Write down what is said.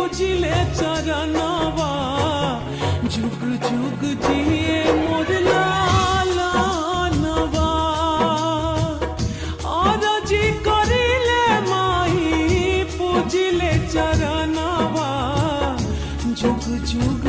पूजिले चरणवा जुग जुग जिए मोर लालनवा आरजी करिले माई पूजिले चरणवा जुग जुग